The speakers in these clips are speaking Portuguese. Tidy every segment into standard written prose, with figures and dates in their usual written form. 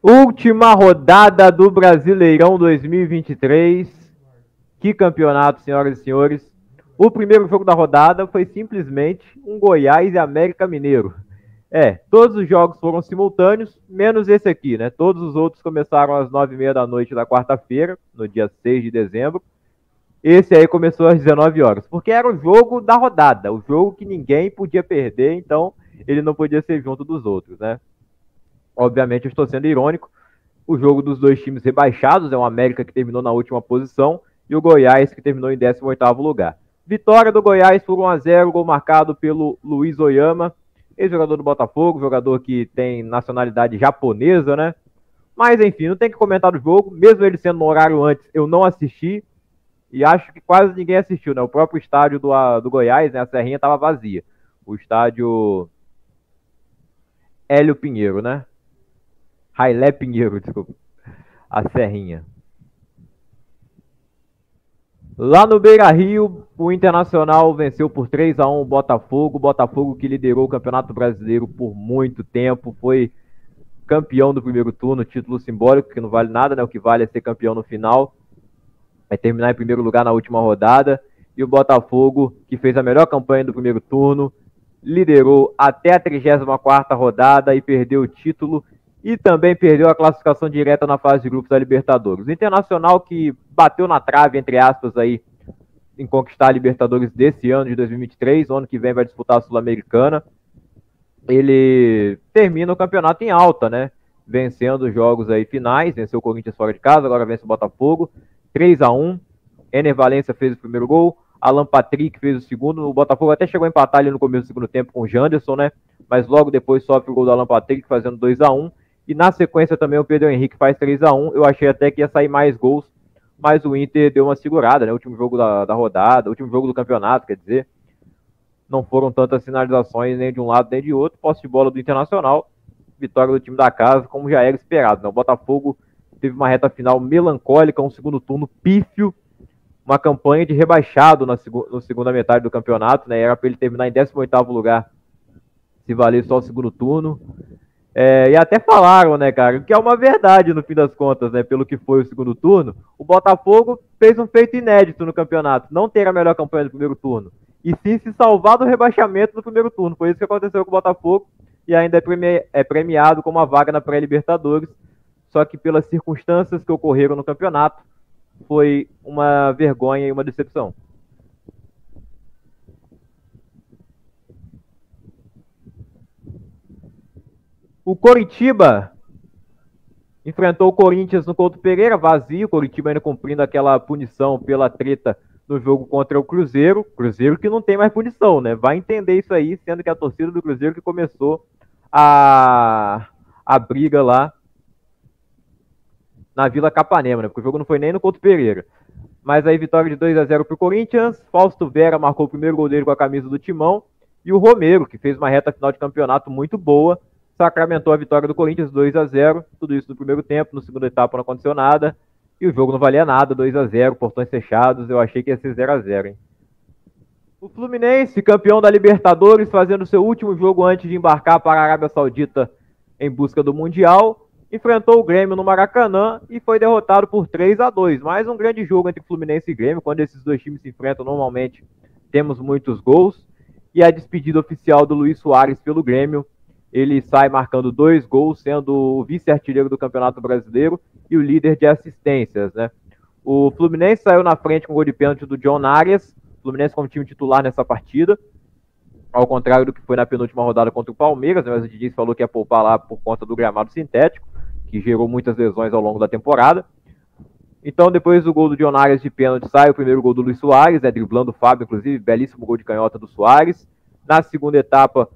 Última rodada do Brasileirão 2023. Que campeonato, senhoras e senhores. O primeiro jogo da rodada foi simplesmente um Goiás e América Mineiro. Todos os jogos foram simultâneos, menos esse aqui, né? Todos os outros começaram às 9h30 da noite da quarta-feira, no dia 6 de dezembro. Esse aí começou às 19 horas, porque era o jogo da rodada, o jogo que ninguém podia perder, então ele não podia ser junto dos outros, né? Obviamente eu estou sendo irônico. O jogo dos dois times rebaixados é o América, que terminou na última posição, e o Goiás, que terminou em 18º lugar. Vitória do Goiás por 1-0, gol marcado pelo Luiz Oyama, ex-jogador do Botafogo, jogador que tem nacionalidade japonesa, né? Mas enfim, não tem que comentar do jogo, mesmo ele sendo no horário antes, eu não assisti, e acho que quase ninguém assistiu, né? O próprio estádio do Goiás, né, a Serrinha, estava vazia. O estádio Hélio Pinheiro, né? Railé Pinheiro, desculpa. A Serrinha. Lá no Beira-Rio, o Internacional venceu por 3-1 o Botafogo. O Botafogo, que liderou o Campeonato Brasileiro por muito tempo, foi campeão do primeiro turno, título simbólico, que não vale nada, né? O que vale é ser campeão no final. Vai terminar em primeiro lugar na última rodada. E o Botafogo, que fez a melhor campanha do primeiro turno, liderou até a 34ª rodada e perdeu o título e também perdeu a classificação direta na fase de grupos da Libertadores. O Internacional, que bateu na trave, entre aspas, aí, em conquistar a Libertadores desse ano de 2023, o ano que vem vai disputar a Sul-Americana, ele termina o campeonato em alta, né? Vencendo os jogos aí finais, venceu o Corinthians fora de casa, agora vence o Botafogo, 3-1, Ener Valencia fez o primeiro gol, Alan Patrick fez o segundo, o Botafogo até chegou a empatar ali no começo do segundo tempo com o Janderson, né? Mas logo depois sofre o gol do Alan Patrick, fazendo 2-1, e na sequência também o Pedro Henrique faz 3-1, eu achei até que ia sair mais gols, mas o Inter deu uma segurada, né? O último jogo da rodada, o último jogo do campeonato, quer dizer, não foram tantas finalizações nem de um lado nem de outro, posse de bola do Internacional, vitória do time da casa, como já era esperado, né? O Botafogo teve uma reta final melancólica, um segundo turno pífio, uma campanha de rebaixado na segunda metade do campeonato, né? Era para ele terminar em 18º lugar, se valer só o segundo turno. E até falaram, né, cara, que é uma verdade no fim das contas, né, pelo que foi o segundo turno, o Botafogo fez um feito inédito no campeonato, não ter a melhor campanha do primeiro turno, e sim se salvar do rebaixamento no primeiro turno. Foi isso que aconteceu com o Botafogo, e ainda é premiado com uma vaga na pré-Libertadores, só que pelas circunstâncias que ocorreram no campeonato, foi uma vergonha e uma decepção. O Coritiba enfrentou o Corinthians no Couto Pereira, vazio, o Coritiba ainda cumprindo aquela punição pela treta no jogo contra o Cruzeiro. Cruzeiro que não tem mais punição, né? Vai entender isso aí, sendo que a torcida do Cruzeiro que começou a briga lá na Vila Capanema, né? Porque o jogo não foi nem no Couto Pereira. Mas aí vitória de 2-0 pro Corinthians, Fausto Vera marcou o primeiro gol dele com a camisa do Timão, e o Romero, que fez uma reta final de campeonato muito boa, sacramentou a vitória do Corinthians 2-0, tudo isso no primeiro tempo, na segunda etapa não aconteceu nada, e o jogo não valia nada, 2-0, portões fechados, eu achei que ia ser 0-0, hein? O Fluminense, campeão da Libertadores, fazendo seu último jogo antes de embarcar para a Arábia Saudita em busca do Mundial, enfrentou o Grêmio no Maracanã e foi derrotado por 3-2. Mais um grande jogo entre Fluminense e Grêmio, quando esses dois times se enfrentam normalmente temos muitos gols, e a despedida oficial do Luiz Soares pelo Grêmio, ele sai marcando 2 gols, sendo o vice-artilheiro do Campeonato Brasileiro e o líder de assistências, né? O Fluminense saiu na frente com o gol de pênalti do John Arias, o Fluminense como time titular nessa partida, ao contrário do que foi na penúltima rodada contra o Palmeiras, né? Mas o Diniz falou que ia poupar lá por conta do gramado sintético, que gerou muitas lesões ao longo da temporada. Então, depois do gol do John Arias de pênalti, sai o primeiro gol do Luiz Soares, né? Driblando o Fábio, inclusive, belíssimo gol de canhota do Soares. Na segunda etapa,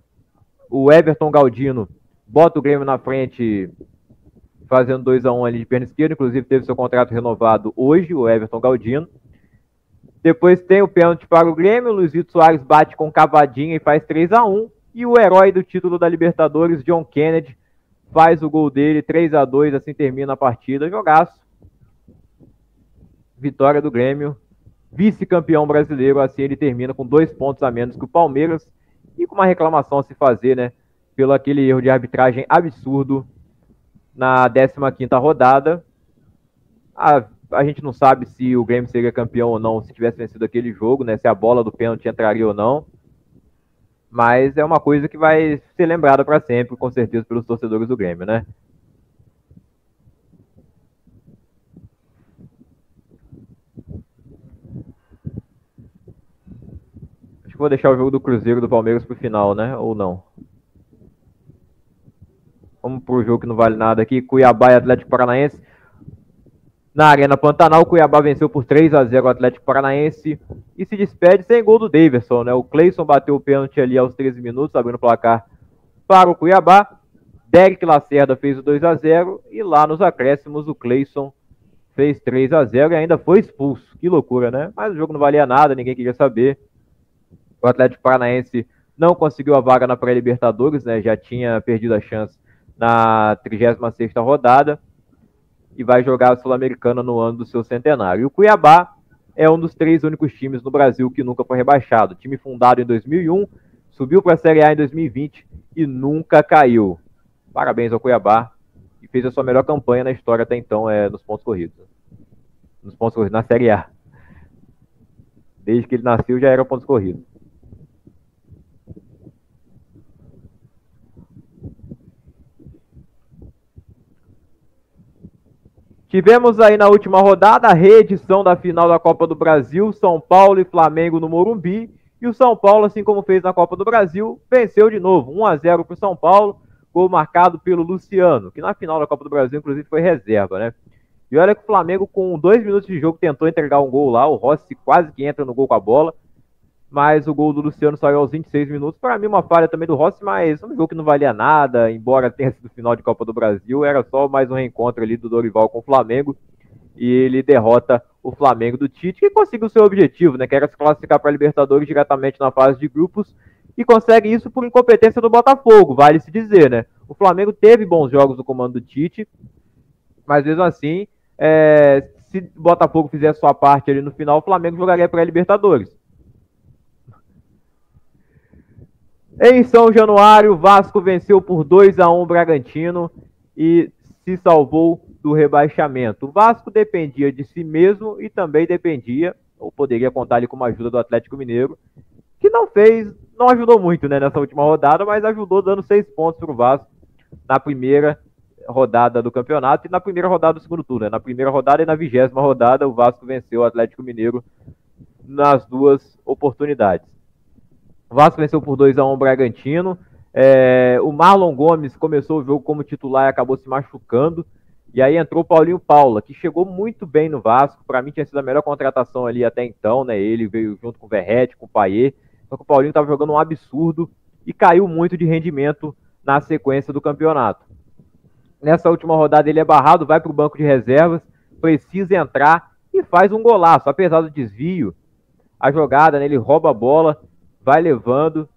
o Everton Galdino bota o Grêmio na frente, fazendo 2-1 ali de perna esquerda, inclusive teve seu contrato renovado hoje, o Everton Galdino. Depois tem o pênalti para o Grêmio, o Luizito Soares bate com cavadinha e faz 3-1, e o herói do título da Libertadores, John Kennedy, faz o gol dele, 3-2, assim termina a partida, jogaço. Vitória do Grêmio, vice-campeão brasileiro, assim ele termina com 2 pontos a menos que o Palmeiras, e com uma reclamação a se fazer, né, pelo aquele erro de arbitragem absurdo na 15ª rodada. A gente não sabe se o Grêmio seria campeão ou não se tivesse vencido aquele jogo, né? Se a bola do pênalti entraria ou não. Mas é uma coisa que vai ser lembrada para sempre, com certeza, pelos torcedores do Grêmio, né? Acho que vou deixar o jogo do Cruzeiro e do Palmeiras pro final, né? Ou não? Vamos pro jogo que não vale nada aqui. Cuiabá e Atlético Paranaense. Na Arena Pantanal, o Cuiabá venceu por 3-0 o Atlético Paranaense e se despede sem gol do Daverson, né? O Cleison bateu o pênalti ali aos 13 minutos, abrindo o placar para o Cuiabá. Derek Lacerda fez o 2-0 e lá nos acréscimos o Cleison fez 3-0 e ainda foi expulso. Que loucura, né? Mas o jogo não valia nada, ninguém queria saber. O Atlético Paranaense não conseguiu a vaga na pré-Libertadores, né? Já tinha perdido a chance na 36ª rodada e vai jogar a Sul-Americana no ano do seu centenário. E o Cuiabá é um dos 3 únicos times no Brasil que nunca foi rebaixado. Time fundado em 2001, subiu para a Série A em 2020 e nunca caiu. Parabéns ao Cuiabá, que fez a sua melhor campanha na história até então nos pontos corridos. Nos pontos corridos, na Série A. Desde que ele nasceu já era pontos corridos. Tivemos aí na última rodada a reedição da final da Copa do Brasil, São Paulo e Flamengo no Morumbi. E o São Paulo, assim como fez na Copa do Brasil, venceu de novo, 1-0 para o São Paulo, gol marcado pelo Luciano, que na final da Copa do Brasil, inclusive, foi reserva, né? E olha que o Flamengo, com 2 minutos de jogo, tentou entregar um gol lá, o Rossi quase que entra no gol com a bola, mas o gol do Luciano saiu aos 26 minutos. Para mim, uma falha também do Rossi, mas um jogo que não valia nada, embora tenha sido final de Copa do Brasil, era só mais um reencontro ali do Dorival com o Flamengo, e ele derrota o Flamengo do Tite, que conseguiu o seu objetivo, né, que era se classificar para a Libertadores diretamente na fase de grupos, e consegue isso por incompetência do Botafogo, vale se dizer, né? O Flamengo teve bons jogos no comando do Tite, mas mesmo assim, se o Botafogo fizer sua parte ali no final, o Flamengo jogaria para a Libertadores. Em São Januário, o Vasco venceu por 2-1 o Bragantino e se salvou do rebaixamento. O Vasco dependia de si mesmo e também dependia, ou poderia contar ali com uma ajuda do Atlético Mineiro, que não ajudou muito, né, nessa última rodada, mas ajudou dando 6 pontos para o Vasco na primeira rodada do campeonato e na primeira rodada do segundo turno. Né? Na primeira rodada e na 20ª rodada, o Vasco venceu o Atlético Mineiro nas duas oportunidades. O Vasco venceu por 2-1 o Bragantino. O Marlon Gomes começou o jogo como titular e acabou se machucando. E aí entrou o Paulinho Paula, que chegou muito bem no Vasco. Para mim tinha sido a melhor contratação ali até então, né? Ele veio junto com o Verratti, com o Payet. Só que o Paulinho estava jogando um absurdo e caiu muito de rendimento na sequência do campeonato. Nessa última rodada ele é barrado, vai para o banco de reservas, precisa entrar e faz um golaço. Apesar do desvio, a jogada, né, ele rouba a bola, vai levando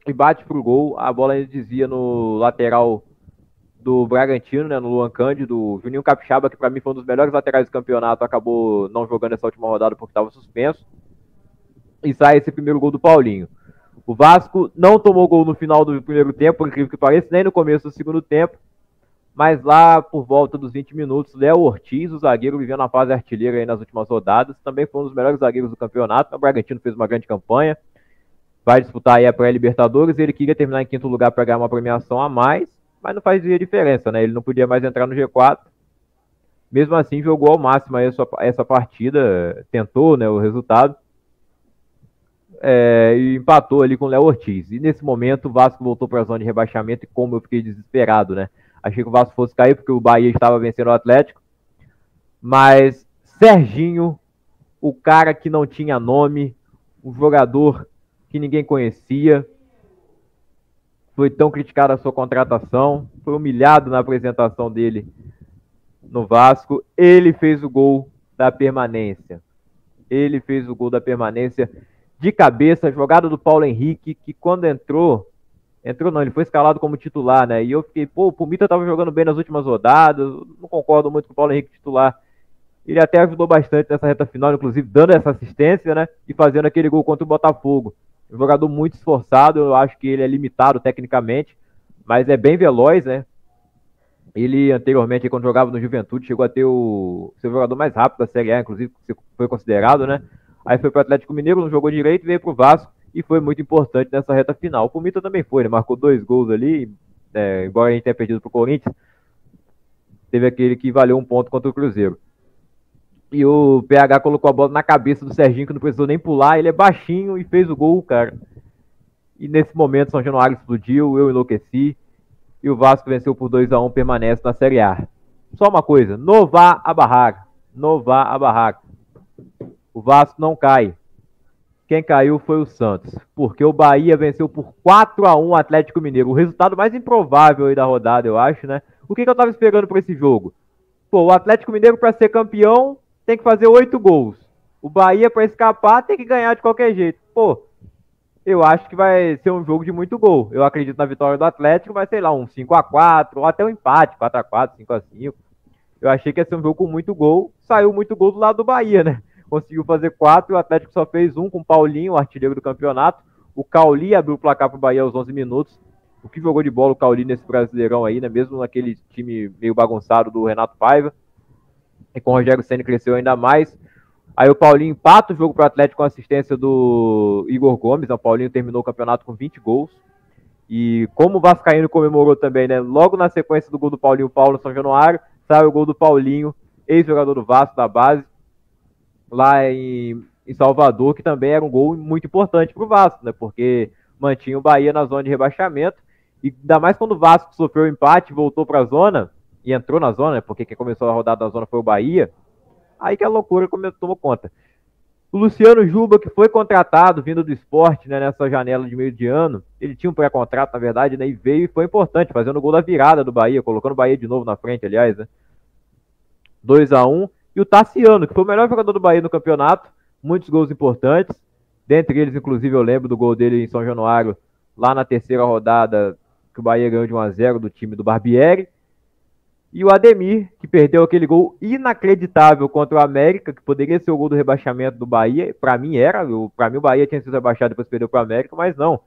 e bate pro gol. A bola ainda desvia no lateral do Bragantino, né, no Luan Cândido. O Juninho Capixaba, que para mim foi um dos melhores laterais do campeonato, acabou não jogando essa última rodada porque estava suspenso. E sai esse primeiro gol do Paulinho. O Vasco não tomou gol no final do primeiro tempo, por incrível que pareça, nem no começo do segundo tempo. Mas lá por volta dos 20 minutos, Léo Ortiz, o zagueiro, vivendo a fase artilheira aí nas últimas rodadas, também foi um dos melhores zagueiros do campeonato. O Bragantino fez uma grande campanha, vai disputar aí a pré-Libertadores. Ele queria terminar em 5º lugar para ganhar uma premiação a mais, mas não fazia diferença, né? Ele não podia mais entrar no G4. Mesmo assim, jogou ao máximo aí essa partida, tentou, né, o resultado, e empatou ali com o Léo Ortiz. E nesse momento o Vasco voltou para a zona de rebaixamento e como eu fiquei desesperado, né? Achei que o Vasco fosse cair porque o Bahia estava vencendo o Atlético. Mas Serginho, o cara que não tinha nome, um jogador que ninguém conhecia, foi tão criticado a sua contratação, foi humilhado na apresentação dele no Vasco. Ele fez o gol da permanência. Ele fez o gol da permanência de cabeça, jogada do Paulo Henrique, que quando entrou não, ele foi escalado como titular, né? E eu fiquei, o Pumita tava jogando bem nas últimas rodadas, não concordo muito com o Paulo Henrique titular. Ele até ajudou bastante nessa reta final, inclusive dando essa assistência, né? E fazendo aquele gol contra o Botafogo. Um jogador muito esforçado, eu acho que ele é limitado tecnicamente, mas é bem veloz, né? Ele, anteriormente, quando jogava no Juventude, chegou a ter o seu jogador mais rápido da Série A, inclusive, foi considerado, né? Aí foi para o Atlético Mineiro, não jogou direito, veio para o Vasco e foi muito importante nessa reta final. O Pumita também foi, ele marcou 2 gols ali, embora a gente tenha perdido para o Corinthians, teve aquele que valeu um ponto contra o Cruzeiro. E o PH colocou a bola na cabeça do Serginho, que não precisou nem pular, ele é baixinho e fez o gol, cara. E nesse momento, São Januário explodiu, eu enlouqueci, e o Vasco venceu por 2-1, permanece na Série A. Só uma coisa, novar a barraca. Novar a barraca. O Vasco não cai. Quem caiu foi o Santos, porque o Bahia venceu por 4-1 o Atlético Mineiro. O resultado mais improvável aí da rodada, eu acho, né? O que eu tava esperando para esse jogo? Pô, o Atlético Mineiro, para ser campeão, tem que fazer 8 gols. O Bahia, para escapar, tem que ganhar de qualquer jeito. Pô, eu acho que vai ser um jogo de muito gol. Eu acredito na vitória do Atlético, vai, sei lá, um 5-4, ou até um empate, 4-4, 5-5. Eu achei que ia ser um jogo com muito gol. Saiu muito gol do lado do Bahia, né? Conseguiu fazer 4 e o Atlético só fez um com o Paulinho, o artilheiro do campeonato. O Cauli abriu o placar para o Bahia aos 11 minutos. O que jogou de bola o Cauli nesse Brasileirão aí, né? Mesmo naquele time meio bagunçado do Renato Paiva. E com o Rogério Ceni cresceu ainda mais. Aí o Paulinho empata o jogo para o Atlético com a assistência do Igor Gomes. O Paulinho terminou o campeonato com 20 gols. E como o Vascaíno comemorou também, né? Logo na sequência do gol do Paulinho, Paulo São Januário, sai o gol do Paulinho, ex-jogador do Vasco da base, lá em Salvador, que também era um gol muito importante para o Vasco, né? Porque mantinha o Bahia na zona de rebaixamento. E ainda mais quando o Vasco sofreu o empate, voltou para a zona, e entrou na zona, né? Porque quem começou a rodada da zona foi o Bahia. Aí que a loucura tomou conta. O Luciano Juba, que foi contratado vindo do esporte, né, nessa janela de meio de ano, ele tinha um pré-contrato, na verdade, né, e veio e foi importante, fazendo o gol da virada do Bahia, colocando o Bahia de novo na frente, aliás, né? 2-1. E o Tassiano, que foi o melhor jogador do Bahia no campeonato, muitos gols importantes, dentre eles, inclusive, eu lembro do gol dele em São Januário, lá na terceira rodada, que o Bahia ganhou de 1-0 do time do Barbieri. E o Ademir, que perdeu aquele gol inacreditável contra o América, que poderia ser o gol do rebaixamento do Bahia. Para mim era, para mim o Bahia tinha sido rebaixado, depois perdeu para o América, mas não.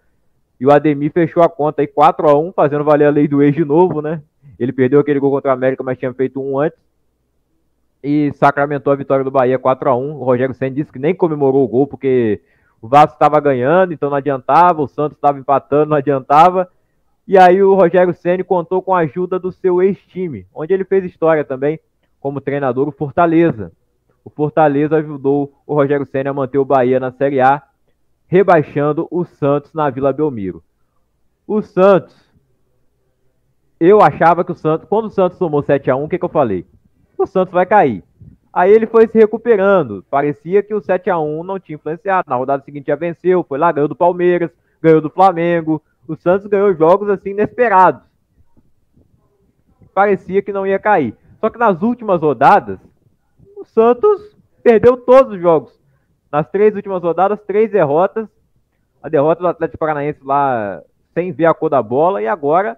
E o Ademir fechou a conta aí 4-1, fazendo valer a lei do ex de novo, né? Ele perdeu aquele gol contra o América, mas tinha feito um antes. E sacramentou a vitória do Bahia 4-1. O Rogério Ceni disse que nem comemorou o gol, porque o Vasco estava ganhando, então não adiantava, o Santos estava empatando, não adiantava. E aí o Rogério Ceni contou com a ajuda do seu ex-time, onde ele fez história também como treinador, o Fortaleza. O Fortaleza ajudou o Rogério Ceni a manter o Bahia na Série A, rebaixando o Santos na Vila Belmiro. O Santos, eu achava que o Santos, quando o Santos tomou 7-1, o que eu falei? O Santos vai cair. Aí ele foi se recuperando. Parecia que o 7-1 não tinha influenciado. Na rodada seguinte já venceu, foi lá, ganhou do Palmeiras, ganhou do Flamengo. O Santos ganhou jogos assim inesperados. Parecia que não ia cair. Só que nas últimas rodadas, o Santos perdeu todos os jogos. Nas 3 últimas rodadas, 3 derrotas. A derrota do Atlético Paranaense lá sem ver a cor da bola. E agora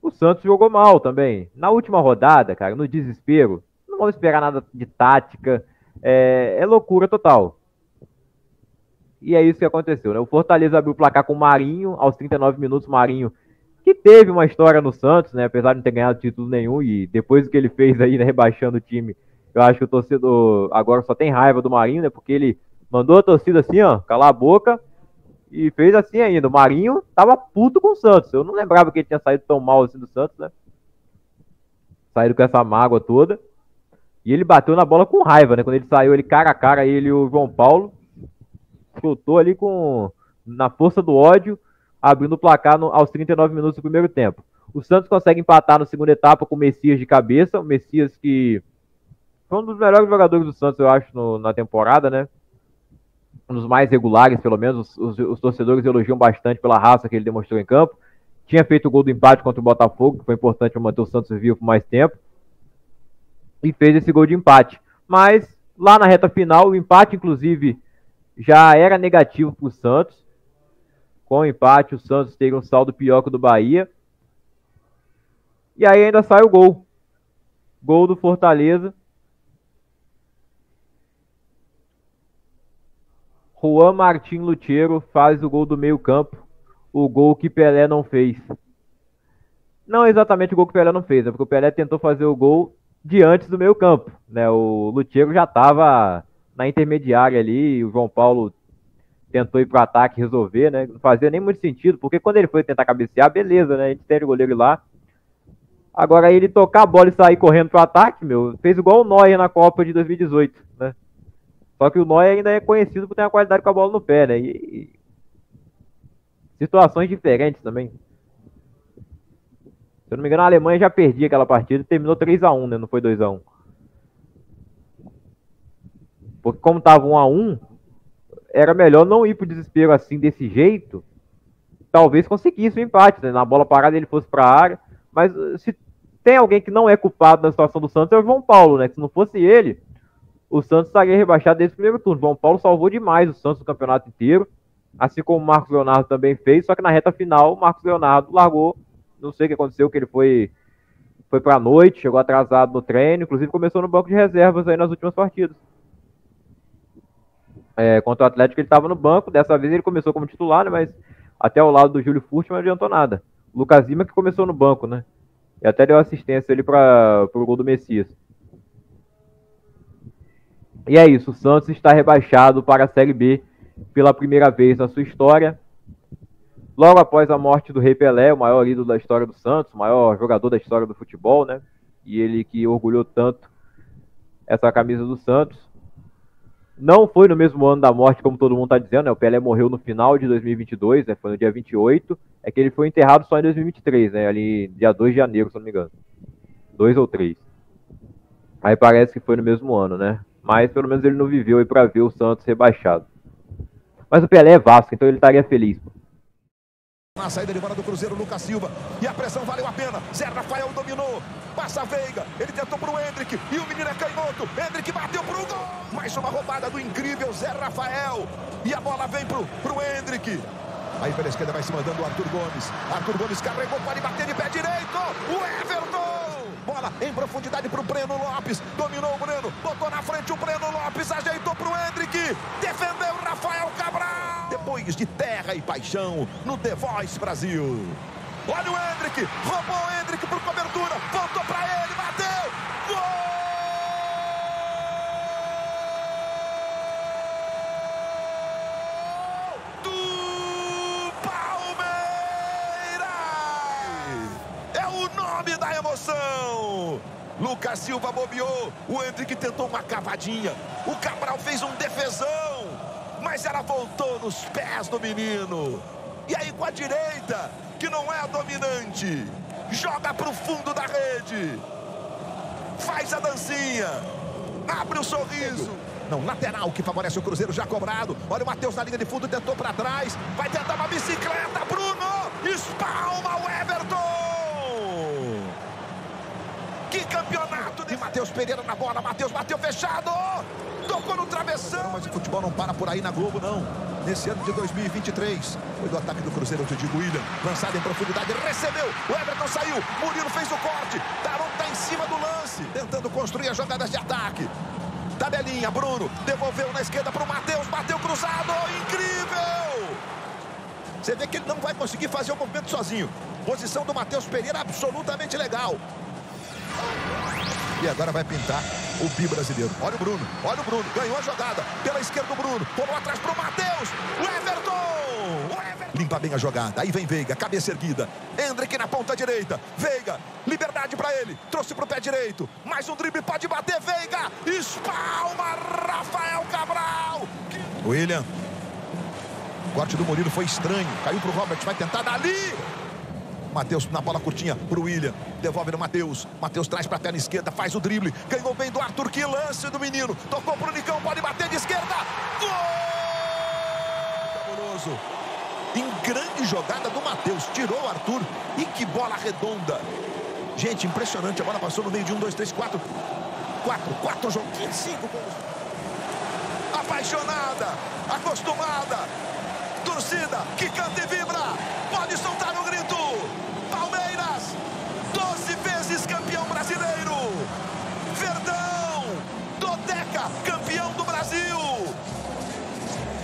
o Santos jogou mal também. Na última rodada, cara, no desespero, não vamos esperar nada de tática. É loucura total. E é isso que aconteceu, né? O Fortaleza abriu o placar com o Marinho, aos 39 minutos, o Marinho, que teve uma história no Santos, né? Apesar de não ter ganhado título nenhum, e depois do que ele fez aí, né, rebaixando o time, eu acho que o torcedor agora só tem raiva do Marinho, né? Porque ele mandou a torcida assim, ó, calar a boca, e fez assim ainda. O Marinho tava puto com o Santos. Eu não lembrava que ele tinha saído tão mal assim do Santos, né? Saído com essa mágoa toda. E ele bateu na bola com raiva, né? Quando ele saiu, ele cara a cara, ele e o João Paulo. Chutou ali na força do ódio, abrindo o placar aos 39 minutos do primeiro tempo. O Santos consegue empatar na segunda etapa com o Messias de cabeça. O Messias que foi um dos melhores jogadores do Santos, eu acho, na temporada, né? Um dos mais regulares, pelo menos. Os torcedores elogiam bastante pela raça que ele demonstrou em campo. Tinha feito o gol do empate contra o Botafogo, que foi importante para manter o Santos vivo por mais tempo. E fez esse gol de empate. Mas lá na reta final, o empate, inclusive, já era negativo para o Santos. Com o empate, o Santos teve um saldo pior que o do Bahia. E aí ainda sai o gol. Gol do Fortaleza. Juan Martín Lutero faz o gol do meio campo. O gol que Pelé não fez. Não exatamente o gol que o Pelé não fez, né? Porque o Pelé tentou fazer o gol de antes do meio campo, né? O Lutero já estava na intermediária ali, e o João Paulo tentou ir pro ataque e resolver, né? Não fazia nem muito sentido, porque quando ele foi tentar cabecear, beleza, né? A gente tem o goleiro lá. Agora ele tocar a bola e sair correndo pro ataque, meu, fez igual o Neuer na Copa de 2018, né? Só que o Neuer ainda é conhecido por ter uma qualidade com a bola no pé, né? E situações diferentes também. Se eu não me engano, a Alemanha já perdia aquela partida e terminou 3-1, né? Não foi 2-1. Porque como tava 1-1, era melhor não ir pro desespero assim, desse jeito. Talvez conseguisse o empate, né? Na bola parada ele fosse pra área. Mas se tem alguém que não é culpado na situação do Santos é o João Paulo, né? Se não fosse ele, o Santos estaria rebaixado desde o primeiro turno. O João Paulo salvou demais o Santos no campeonato inteiro. Assim como o Marcos Leonardo também fez. Só que na reta final, o Marcos Leonardo largou. Não sei o que aconteceu, que ele foi pra noite, chegou atrasado no treino. Inclusive começou no banco de reservas aí nas últimas partidas. Contra o Atlético ele estava no banco. Dessa vez ele começou como titular, né? Mas até ao lado do Júlio Furch não adiantou nada. O Lucas Lima que começou no banco, né? E até deu assistência ali para o gol do Messias. E é isso, o Santos está rebaixado para a Série B pela primeira vez na sua história. Logo após a morte do Rei Pelé, o maior ídolo da história do Santos, o maior jogador da história do futebol, né? E ele que orgulhou tanto essa camisa do Santos. Não foi no mesmo ano da morte, como todo mundo está dizendo, né? O Pelé morreu no final de 2022, né? Foi no dia 28. É que ele foi enterrado só em 2023, né? Ali, dia 2 de janeiro, se não me engano. 2 ou 3. Aí parece que foi no mesmo ano, né? Mas pelo menos ele não viveu aí para ver o Santos rebaixado. Mas o Pelé é Vasco, então ele estaria feliz, pô. Na saída de bola do Cruzeiro, Lucas Silva. E a pressão valeu a pena. Zé Rafael dominou. Passa a Veiga. Ele tentou pro Hendrick. E o menino é canhoto. Hendrick bateu pro gol. Mais uma roubada do incrível Zé Rafael. E a bola vem pro Hendrick. Aí pela esquerda vai se mandando o Arthur Gomes. Arthur Gomes carregou, pode bater de pé direito. O Everton. Bola em profundidade pro Breno Lopes. Dominou o Breno. Botou na frente o Breno Lopes. Ajeitou pro Hendrick. Defendeu o Rafael Cabral. Depois de terra e paixão no The Voice Brasil. Olha o Hendrick. Roubou o Hendrick por cobertura. Voltou pra ele. Bateu. Gol! Da emoção. Lucas Silva bobeou. O Hendrick tentou uma cavadinha. O Cabral fez um defesão. Mas ela voltou nos pés do menino. E aí com a direita, que não é a dominante, joga para o fundo da rede. Faz a dancinha. Abre o sorriso. Não, lateral que favorece o Cruzeiro, já cobrado. Olha o Matheus na linha de fundo, tentou para trás. Vai tentar uma bicicleta, Bruno. Espalma o Everton. Que campeonato de Matheus Pereira na bola. Matheus bateu fechado. Tocou no travessão. Mas o futebol não para por aí na Globo, não. Nesse ano de 2023. Foi do ataque do Cruzeiro, eu te digo, William. Lançado em profundidade, recebeu. O Everton saiu. Murilo fez o corte. Taron tá em cima do lance. Tentando construir as jogadas de ataque. Tabelinha, Bruno. Devolveu na esquerda para o Matheus. Bateu cruzado. Incrível. Você vê que ele não vai conseguir fazer o movimento sozinho. Posição do Matheus Pereira absolutamente legal. E agora vai pintar o bi brasileiro. Olha o Bruno, ganhou a jogada. Pela esquerda o Bruno, pulou atrás pro Matheus. O Everton! Limpa bem a jogada, aí vem Veiga, cabeça erguida. Hendrick na ponta direita. Veiga, liberdade pra ele. Trouxe pro pé direito. Mais um drible, pode bater, Veiga. Espalma, Rafael Cabral. William. O corte do Murilo foi estranho. Caiu pro Robert, vai tentar dali. Matheus na bola curtinha pro William. Devolve no Matheus. Matheus traz pra perna esquerda, faz o drible. Ganhou bem do Arthur, que lance do menino. Tocou pro Nicão, pode bater de esquerda. Gol! Fabuloso. Em grande jogada do Matheus. Tirou o Arthur. E que bola redonda. Gente, impressionante. A bola passou no meio de 1, 2, 3, 4. 4 jogos. 5 gols. Apaixonada. Acostumada. Torcida que canta e vibra. Pode soltar no grito. Palmeiras, 12 vezes campeão brasileiro. Verdão, Dodeca, campeão do Brasil.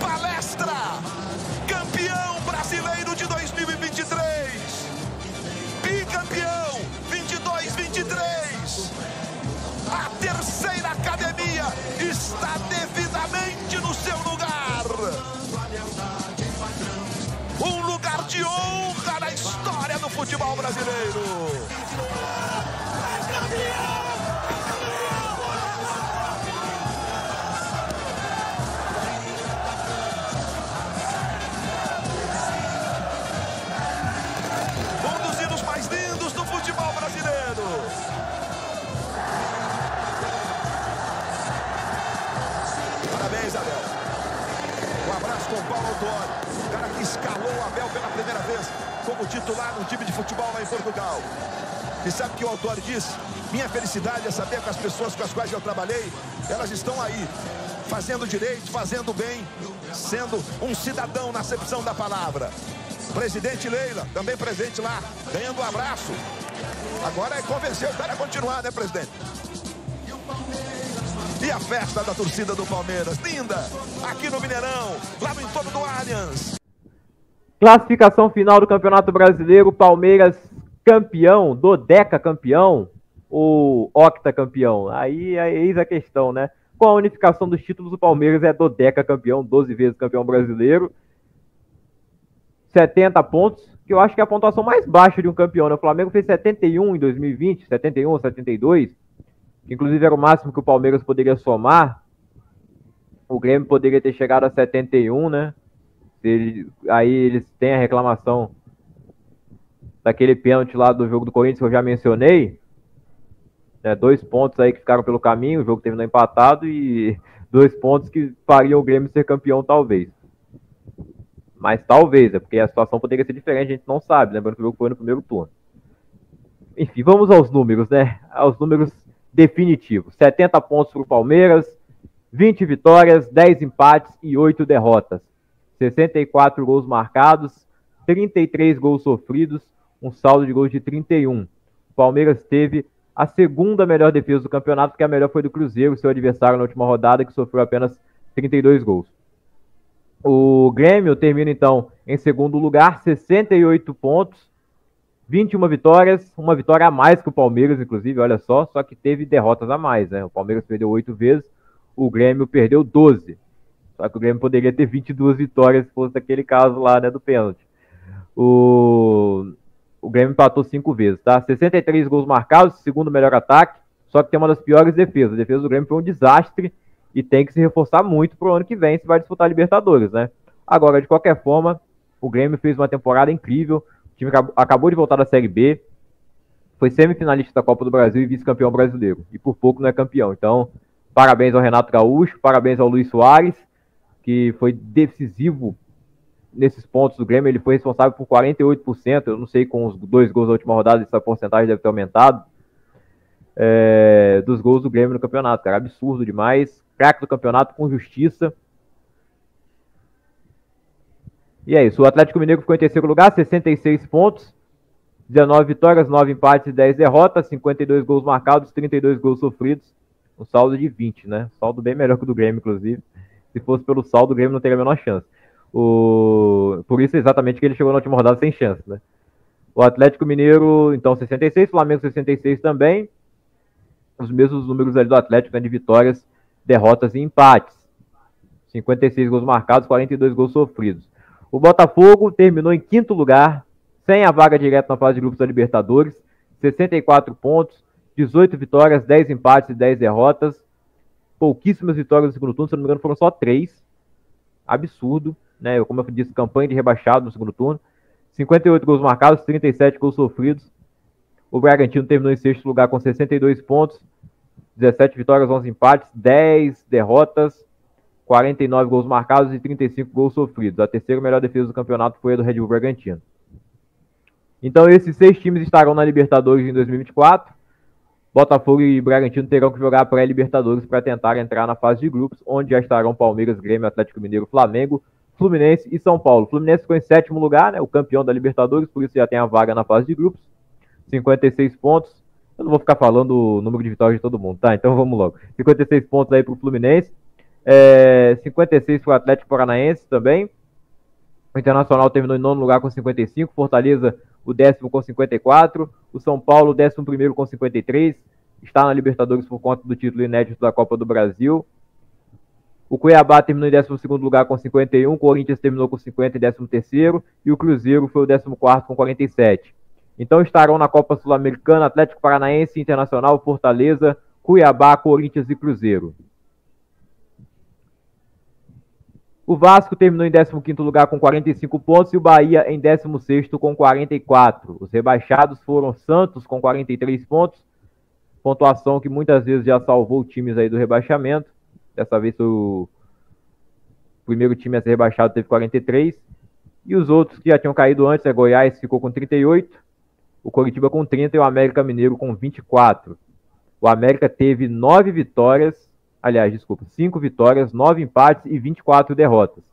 Palestra, campeão brasileiro de 2023. Bicampeão. futebol brasileiro. Um dos hinos mais lindos do futebol brasileiro. Parabéns, Abel. Um abraço com o Paulo Autuori, o cara que escalou o Abel pela primeira vez como titular no time de futebol lá em Portugal. E sabe o que o Autuori disse? Minha felicidade é saber que as pessoas com as quais eu trabalhei, elas estão aí, fazendo direito, fazendo bem, sendo um cidadão na acepção da palavra. Presidente Leila, também presente lá, ganhando um abraço. Agora é convencer o cara a continuar, né, presidente? E a festa da torcida do Palmeiras, linda, aqui no Mineirão, lá no entorno do Allianz. Classificação final do Campeonato Brasileiro, Palmeiras campeão, dodecacampeão ou octacampeão? Aí eis a questão, né? Com a unificação dos títulos, o Palmeiras é dodecacampeão, 12 vezes campeão brasileiro. 70 pontos, que eu acho que é a pontuação mais baixa de um campeão, né? O Flamengo fez 71 em 2020, 71 ou 72, que inclusive era o máximo que o Palmeiras poderia somar. O Grêmio poderia ter chegado a 71, né? Aí eles têm a reclamação daquele pênalti lá do jogo do Corinthians que eu já mencionei, né? 2 pontos aí que ficaram pelo caminho, o jogo terminou empatado e 2 pontos que fariam o Grêmio ser campeão talvez. Mas talvez, é porque a situação poderia ser diferente, a gente não sabe, lembrando que o jogo foi no primeiro turno. Enfim, vamos aos números, né? Aos números definitivos. 70 pontos para o Palmeiras, 20 vitórias, 10 empates e 8 derrotas. 64 gols marcados, 33 gols sofridos, um saldo de gols de 31. O Palmeiras teve a segunda melhor defesa do campeonato, porque a melhor foi do Cruzeiro, seu adversário na última rodada, que sofreu apenas 32 gols. O Grêmio termina, então, em segundo lugar, 68 pontos, 21 vitórias, uma vitória a mais que o Palmeiras, inclusive, olha só que teve derrotas a mais, né? O Palmeiras perdeu 8 vezes, o Grêmio perdeu 12. Só que o Grêmio poderia ter 22 vitórias se fosse aquele caso lá, né, do pênalti. O Grêmio empatou 5 vezes, tá? 63 gols marcados, segundo melhor ataque, só que tem uma das piores defesas. A defesa do Grêmio foi um desastre e tem que se reforçar muito pro ano que vem se vai disputar a Libertadores, né? Agora, de qualquer forma, o Grêmio fez uma temporada incrível, o time acabou de voltar da Série B, foi semifinalista da Copa do Brasil e vice-campeão brasileiro, e por pouco não é campeão. Então, parabéns ao Renato Gaúcho, parabéns ao Luis Soares, que foi decisivo nesses pontos do Grêmio. Ele foi responsável por 48%, eu não sei, com os 2 gols da última rodada, essa porcentagem deve ter aumentado, dos gols do Grêmio no campeonato, cara, absurdo demais, craque do campeonato com justiça. E é isso, o Atlético Mineiro ficou em terceiro lugar, 66 pontos, 19 vitórias, 9 empates e 10 derrotas, 52 gols marcados, 32 gols sofridos, um saldo de 20, né? Saldo bem melhor que o do Grêmio, inclusive. Se fosse pelo saldo, o Grêmio não teria a menor chance. Por isso, exatamente, que ele chegou na última rodada sem chance, né? O Atlético Mineiro, então, 66, Flamengo 66 também. Os mesmos números ali do Atlético, né, de vitórias, derrotas e empates. 56 gols marcados, 42 gols sofridos. O Botafogo terminou em quinto lugar, sem a vaga direta na fase de grupos da Libertadores. 64 pontos, 18 vitórias, 10 empates e 10 derrotas. Pouquíssimas vitórias no segundo turno, se não me engano foram só 3. Absurdo, né? Como eu disse, campanha de rebaixado no segundo turno. 58 gols marcados, 37 gols sofridos. O Bragantino terminou em sexto lugar com 62 pontos, 17 vitórias, 11 empates, 10 derrotas, 49 gols marcados e 35 gols sofridos. A terceira melhor defesa do campeonato foi a do Red Bull Bragantino. Então esses 6 times estarão na Libertadores em 2024. Botafogo e Bragantino terão que jogar pré-Libertadores para tentar entrar na fase de grupos, onde já estarão Palmeiras, Grêmio, Atlético Mineiro, Flamengo, Fluminense e São Paulo. O Fluminense ficou em sétimo lugar, né, o campeão da Libertadores, por isso já tem a vaga na fase de grupos. 56 pontos. Eu não vou ficar falando o número de vitórias de todo mundo, tá? Então vamos logo. 56 pontos aí pro Fluminense. 56 pro Atlético Paranaense também. O Internacional terminou em nono lugar com 55. Fortaleza, o 10º com 54. O São Paulo, o 11º com 53. Está na Libertadores por conta do título inédito da Copa do Brasil. O Cuiabá terminou em 12º lugar com 51. O Corinthians terminou com 50 em 13º. E o Cruzeiro foi o 14º com 47. Então estarão na Copa Sul-Americana Atlético Paranaense, Internacional, Fortaleza, Cuiabá, Corinthians e Cruzeiro. O Vasco terminou em 15º lugar com 45 pontos e o Bahia em 16º com 44. Os rebaixados foram Santos com 43 pontos, pontuação que muitas vezes já salvou times aí do rebaixamento. Dessa vez o primeiro time a ser rebaixado teve 43. E os outros que já tinham caído antes, Goiás ficou com 38, o Coritiba com 30 e o América Mineiro com 24. O América teve 5 vitórias, 9 empates e 24 derrotas.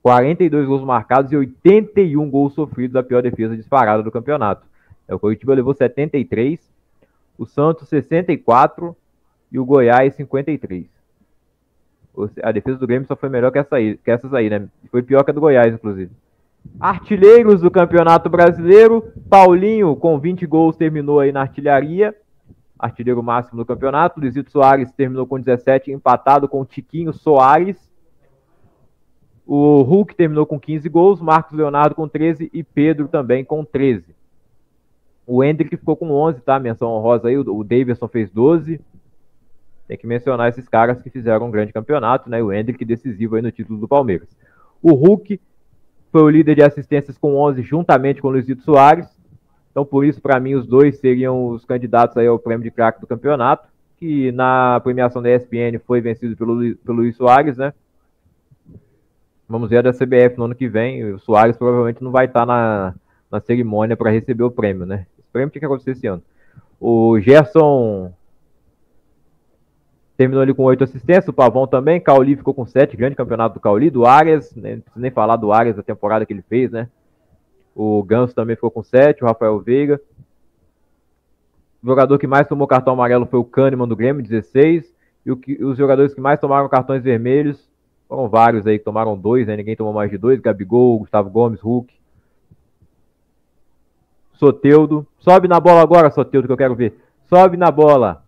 42 gols marcados e 81 gols sofridos, a pior defesa disparada do campeonato. O Coritiba levou 73, o Santos 64 e o Goiás 53. A defesa do Grêmio só foi melhor que essas aí, né? Foi pior que a do Goiás, inclusive. Artilheiros do Campeonato Brasileiro, Paulinho com 20 gols terminou aí na artilharia, artilheiro máximo do campeonato. Luizito Soares terminou com 17, empatado com Tiquinho Soares. O Hulk terminou com 15 gols, Marcos Leonardo com 13 e Pedro também com 13. O Hendrick ficou com 11, tá? Menção honrosa aí, o Davidson fez 12. Tem que mencionar esses caras que fizeram um grande campeonato, né? O Hendrick decisivo aí no título do Palmeiras. O Hulk foi o líder de assistências com 11, juntamente com o Luizito Soares. Então, por isso, para mim, os dois seriam os candidatos aí ao prêmio de craque do campeonato, que na premiação da ESPN foi vencido pelo Luiz Soares, né? Vamos ver a da CBF no ano que vem. O Soares provavelmente não vai estar na cerimônia para receber o prêmio, né? Esse prêmio tinha que acontecer esse ano. O Gerson terminou ali com 8 assistências, o Pavão também, Cauli ficou com 7, grande campeonato do Cauli, do Arias, né? Não preciso nem falar do Arias, da temporada que ele fez, né? O Ganso também ficou com 7, o Rafael Veiga. O jogador que mais tomou cartão amarelo foi o Kahneman do Grêmio, 16, e os jogadores que mais tomaram cartões vermelhos foram vários aí, que tomaram 2, né? Ninguém tomou mais de 2, Gabigol, Gustavo Gomes, Hulk. Soteldo, sobe na bola agora, Soteldo, que eu quero ver. Sobe na bola.